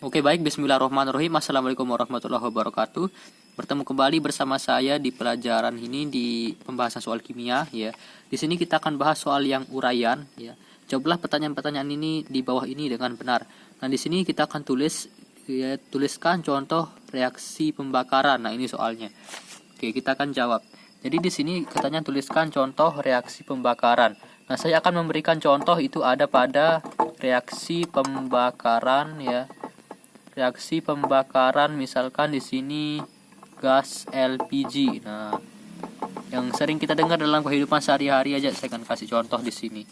Oke, baik, bismillahirrahmanirrahim. Assalamualaikum warahmatullahi wabarakatuh. Bertemu kembali bersama saya di pelajaran ini di pembahasan soal kimia ya. Di sini kita akan bahas soal yang uraian ya. Jawablah pertanyaan-pertanyaan ini di bawah ini dengan benar. Nah, di sini kita akan tuliskan contoh reaksi pembakaran. Nah, ini soalnya. Oke, kita akan jawab. Jadi di sini katanya tuliskan contoh reaksi pembakaran. Nah, saya akan memberikan contoh itu ada pada reaksi pembakaran ya. Reaksi pembakaran misalkan di sini gas LPG. Nah, yang sering kita dengar dalam kehidupan sehari-hari aja saya akan kasih contoh di sini.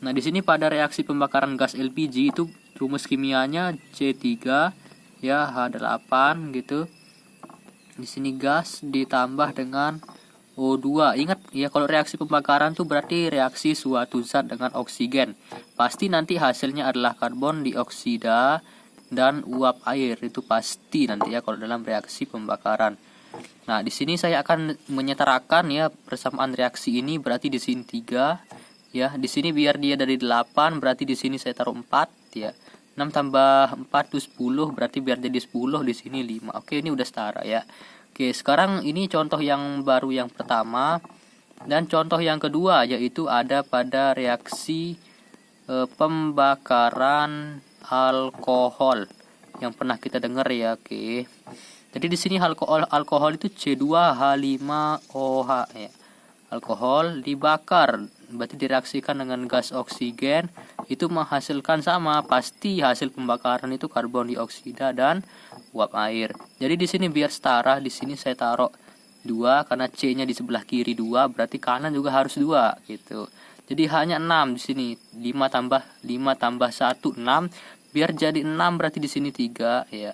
Nah, di sini pada reaksi pembakaran gas LPG itu rumus kimianya C3 ya H8 gitu. Di sini gas ditambah dengan O2. Ingat ya, kalau reaksi pembakaran tuh berarti reaksi suatu zat dengan oksigen. Pasti nanti hasilnya adalah karbon dioksida dan uap air, itu pasti nanti ya kalau dalam reaksi pembakaran. Nah, di sini saya akan menyetarakan ya persamaan reaksi ini, berarti di sini 3 ya. Di sini biar dia dari 8, berarti di sini saya taruh 4 ya. 6 tambah 4 itu 10, berarti biar jadi 10 di sini 5. Oke, ini udah setara ya. Oke, sekarang ini contoh yang baru yang pertama dan contoh yang kedua yaitu ada pada reaksi pembakaran alkohol yang pernah kita dengar ya. Oke. Jadi di sini alkohol itu C2H5OH ya. Alkohol dibakar, berarti direaksikan dengan gas oksigen, itu menghasilkan sama, pasti hasil pembakaran itu karbon dioksida dan uap air. Jadi di sini biar setara, di sini saya taruh 2 karena C-nya di sebelah kiri 2, berarti kanan juga harus 2 gitu. Jadi hanya 6 di sini. 5 tambah 1 6, biar jadi 6 berarti di sini 3 ya.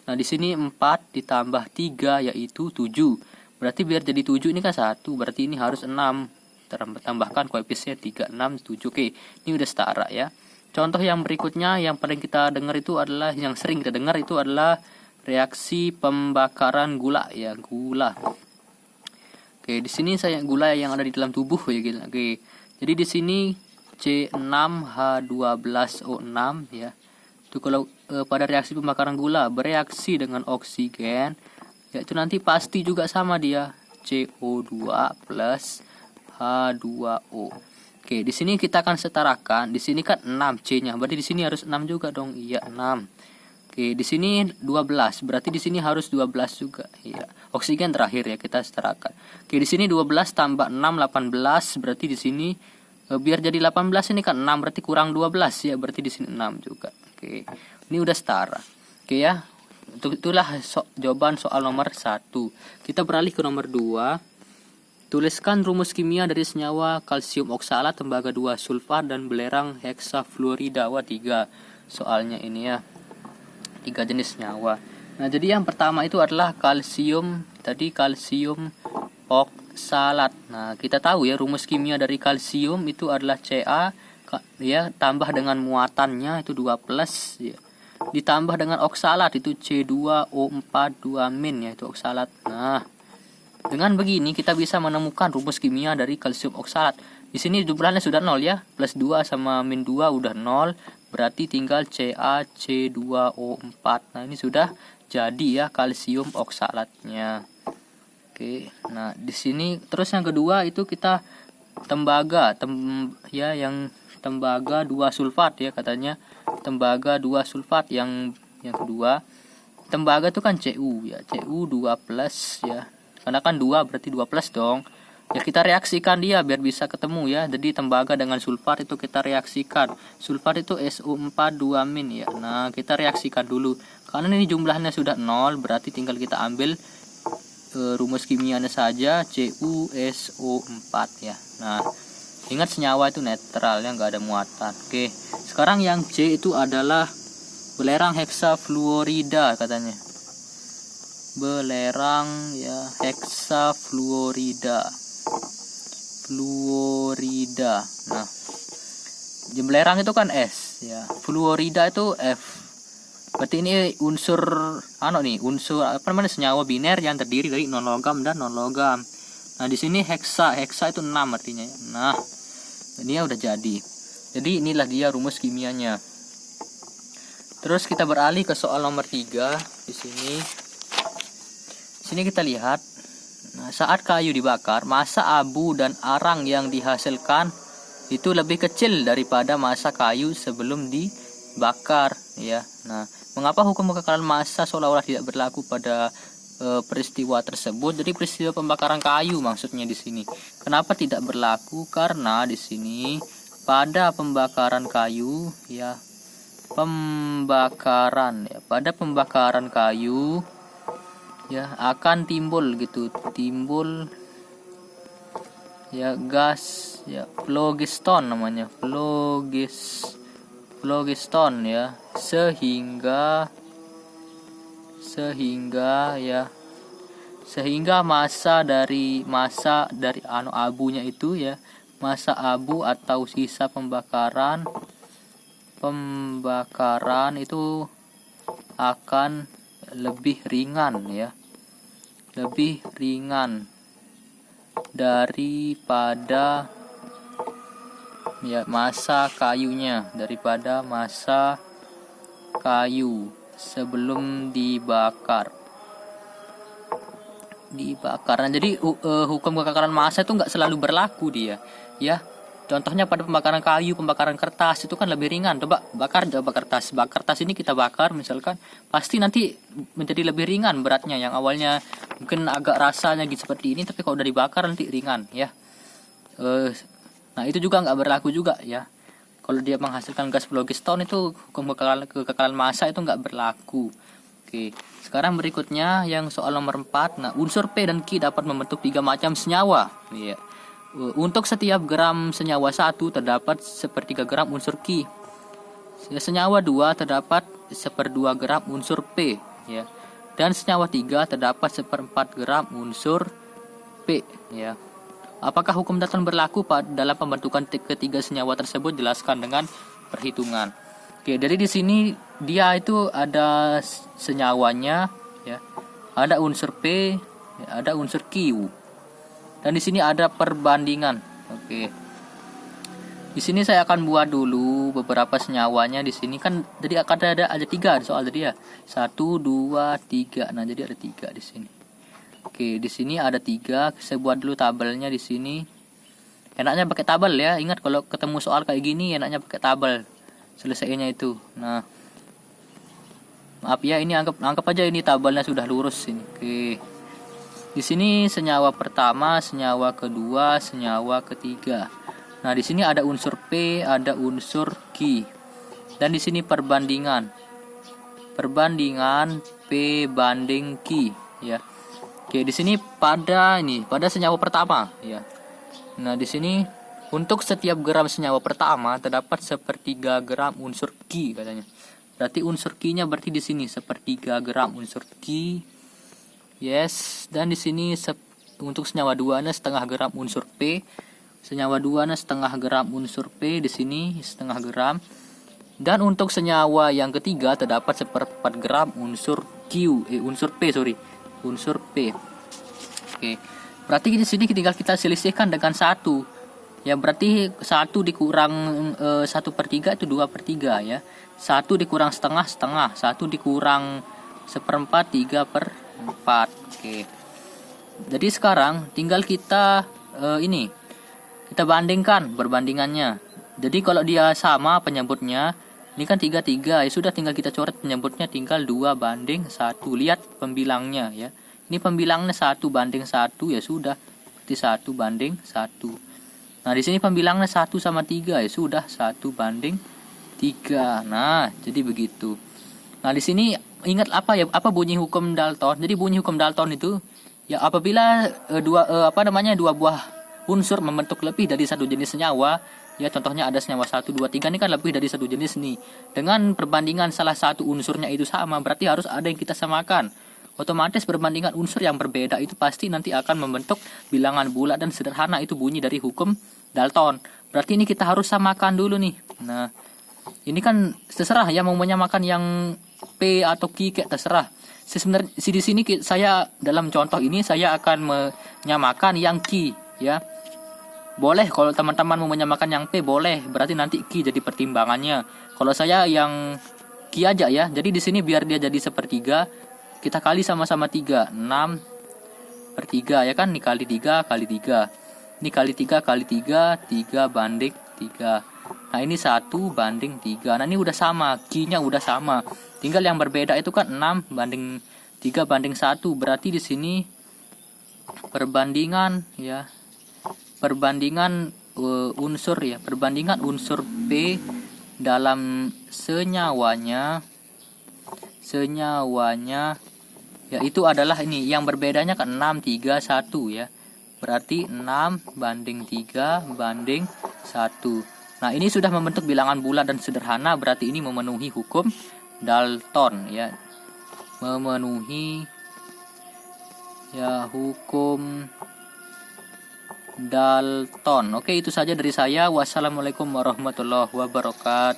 Nah, di sini 4 ditambah 3 yaitu 7. Berarti biar jadi 7 ini kan 1, berarti ini harus 6. Tambahkan koefisien 3 6 7. Oke, ini udah setara ya. Contoh yang berikutnya yang paling kita dengar itu adalah yang sering kita dengar itu adalah reaksi pembakaran gula ya, gula. Oke, di sini saya gula yang ada di dalam tubuh ya gitu. Oke. Jadi di sini C6H12O6 ya. Itu kalau pada reaksi pembakaran gula bereaksi dengan oksigen, yaitu nanti pasti juga sama dia CO2 plus H2O. Oke, di sini kita akan setarakan. Di sini kan 6 C-nya, berarti di sini harus 6 juga dong. Iya, 6. Oke, di sini 12, berarti di sini harus 12 juga. Iya. Oksigen terakhir ya kita setarakan. Oke, di sini 12 tambah 6 18, berarti di sini biar jadi 18 ini kan 6, berarti kurang 12 ya, berarti di sini 6 juga. Oke. Ini udah setara. Oke ya. Itulah jawaban soal nomor 1. Kita beralih ke nomor 2. Tuliskan rumus kimia dari senyawa kalsium oksalat, tembaga 2 sulfat dan belerang heksafluorida. Wah, 3 soalnya ini ya. 3 jenis senyawa. Nah, jadi yang pertama itu adalah kalsium, tadi kalsium oksalat. Nah, kita tahu ya rumus kimia dari kalsium itu adalah Ca ya tambah dengan muatannya itu 2+ ya. Ditambah dengan oksalat itu C2O4 2- ya, itu oksalat. Nah, dengan begini kita bisa menemukan rumus kimia dari kalsium oksalat. Di sini jumlahnya sudah 0 ya. Plus 2 sama min 2 udah 0. Berarti tinggal CaC2O4. Nah, ini sudah jadi ya kalsium oksalatnya. Oke. Nah, di sini terus yang kedua itu kita tembaga ya, yang tembaga 2 sulfat ya katanya. Tembaga 2 sulfat yang kedua. Tembaga itu kan Cu ya. Cu2+ ya. Karena kan 2 berarti 2+ dong. Ya, kita reaksikan dia biar bisa ketemu ya. Jadi tembaga dengan sulfat itu kita reaksikan. Sulfat itu SO4 2- ya. Nah, kita reaksikan dulu. Karena ini jumlahnya sudah 0, berarti tinggal kita ambil rumus kimianya saja, CuSO4 ya. Nah, ingat senyawa itu netral ya, nggak ada muatan. Oke. Sekarang yang C itu adalah belerang heksafluorida katanya. Belerang ya heksafluorida. Fluorida. Nah, belerang itu kan S ya. Fluorida itu F. Berarti ini unsur unsur senyawa biner yang terdiri dari non logam dan non logam. Nah, di sini heksa itu 6 artinya. Nah, ini udah jadi. Jadi inilah dia rumus kimianya. Terus kita beralih ke soal nomor 3 di sini. Di sini kita lihat, nah, saat kayu dibakar, massa abu dan arang yang dihasilkan itu lebih kecil daripada massa kayu sebelum dibakar, ya. Nah, mengapa hukum kekekalan massa seolah-olah tidak berlaku pada peristiwa tersebut? Jadi peristiwa pembakaran kayu maksudnya di sini. Kenapa tidak berlaku? Karena di sini pada pembakaran kayu, ya, pada pembakaran kayu, ya, akan timbul ya gas, ya, phlogiston namanya, phlogiston, ya, sehingga massa dari abunya itu, ya, massa abu atau sisa pembakaran itu akan lebih ringan, ya, lebih ringan daripada, ya, massa kayunya, daripada massa kayu sebelum dibakar. Nah, jadi hukum kekekalan massa itu nggak selalu berlaku dia, ya. Contohnya pada pembakaran kayu, pembakaran kertas itu kan lebih ringan. Coba kertas ini kita bakar misalkan, pasti nanti menjadi lebih ringan beratnya. Yang awalnya mungkin agak rasanya gitu seperti ini, tapi kalau udah dibakar nanti ringan, ya. Nah, itu juga nggak berlaku juga, ya. Kalau dia menghasilkan gas phlogiston itu hukum kekekalan massa itu nggak berlaku. Oke, sekarang berikutnya yang soal nomor 4. Nah, unsur P dan Q dapat membentuk 3 macam senyawa, ya. Untuk setiap gram senyawa 1 terdapat 1/3 gram unsur Q. Senyawa 2 terdapat 1/2 gram unsur P, ya. Dan senyawa 3 terdapat 1/4 gram unsur P, ya. Apakah hukum Dalton berlaku dalam pembentukan ketiga senyawa tersebut? Jelaskan dengan perhitungan. Oke, jadi di sini dia itu ada senyawanya, ya. Ada unsur P, ya, ada unsur Q. Dan di sini ada perbandingan. Oke. Di sini saya akan buat dulu beberapa senyawanya. Di sini kan jadi akan ada 3 soal tadi, ya. 1 2 3. Nah, jadi ada 3 di sini. Oke, di sini ada 3. Saya buat dulu tabelnya di sini. Enaknya pakai tabel, ya. Ingat kalau ketemu soal kayak gini enaknya pakai tabel. Selesainya itu. Nah, maaf ya, ini anggap aja ini tabelnya sudah lurus ini. Oke. Di sini senyawa pertama, senyawa kedua, senyawa ketiga. Nah, di sini ada unsur P, ada unsur Q. Dan di sini perbandingan P banding Q, ya. Oke, di sini pada senyawa pertama, ya. Nah, di sini untuk setiap gram senyawa pertama terdapat 1/3 gram unsur Q katanya. Berarti unsur Q-nya berarti di sini 1/3 gram unsur Q. Yes, dan di sini untuk senyawa 2 setengah gram unsur P. Senyawa 2 setengah gram unsur P di sini setengah gram. Dan untuk senyawa yang ketiga terdapat 1/4 gram unsur unsur P. Oke. Berarti di sini tinggal kita selisihkan dengan 1. Ya, berarti 1 dikurang 1/3 itu 2/3, ya. 1 dikurang setengah, 1 dikurang 1/4, 3/4. Oke. Jadi sekarang tinggal kita kita bandingkan perbandingannya. Jadi kalau dia sama penyebutnya, ini kan 3/3, ya sudah tinggal kita coret penyebutnya, tinggal 2/1. Lihat pembilangnya, ya. Ini pembilangnya 1/1, ya sudah. Berarti 1/1. Nah, di sini pembilangnya 1 sama 3, ya sudah 1/3. Nah, jadi begitu. Nah, di sini ingat apa bunyi hukum Dalton? Jadi bunyi hukum Dalton itu, ya, apabila dua buah unsur membentuk lebih dari satu jenis senyawa, ya, contohnya ada senyawa 1 2 3, ini kan lebih dari satu jenis nih. Dengan perbandingan salah satu unsurnya itu sama, berarti harus ada yang kita samakan. Otomatis perbandingan unsur yang berbeda itu pasti nanti akan membentuk bilangan bulat dan sederhana. Itu bunyi dari hukum Dalton. Berarti ini kita harus samakan dulu nih. Nah, ini kan terserah ya, mau menyamakan yang P atau Q kayak terserah. Sebenarnya di sini saya dalam contoh ini saya akan menyamakan yang Q, ya. Boleh kalau teman-teman mau menyamakan yang P boleh, berarti nanti Q jadi pertimbangannya. Kalau saya yang Q aja ya. Jadi di sini biar dia jadi sepertiga, kita kali sama-sama 3. 6/3 ya kan, ini kali 3 kali 3. Ini kali 3 kali 3, 3 banding 3. Nah, ini 1/3. Nah, ini udah sama, Q-nya udah sama. Tinggal yang berbeda itu kan 6/3/1. Berarti di sini perbandingan ya. Perbandingan unsur ya, perbandingan unsur P dalam senyawanya ya itu adalah ini, yang berbedanya kan 6/3/1 ya. Berarti 6/3/1. Nah, ini sudah membentuk bilangan bulat dan sederhana, berarti ini memenuhi hukum Dalton ya. Memenuhi ya hukum Dalton. Oke, itu saja dari saya. Wassalamualaikum warahmatullahi wabarakatuh.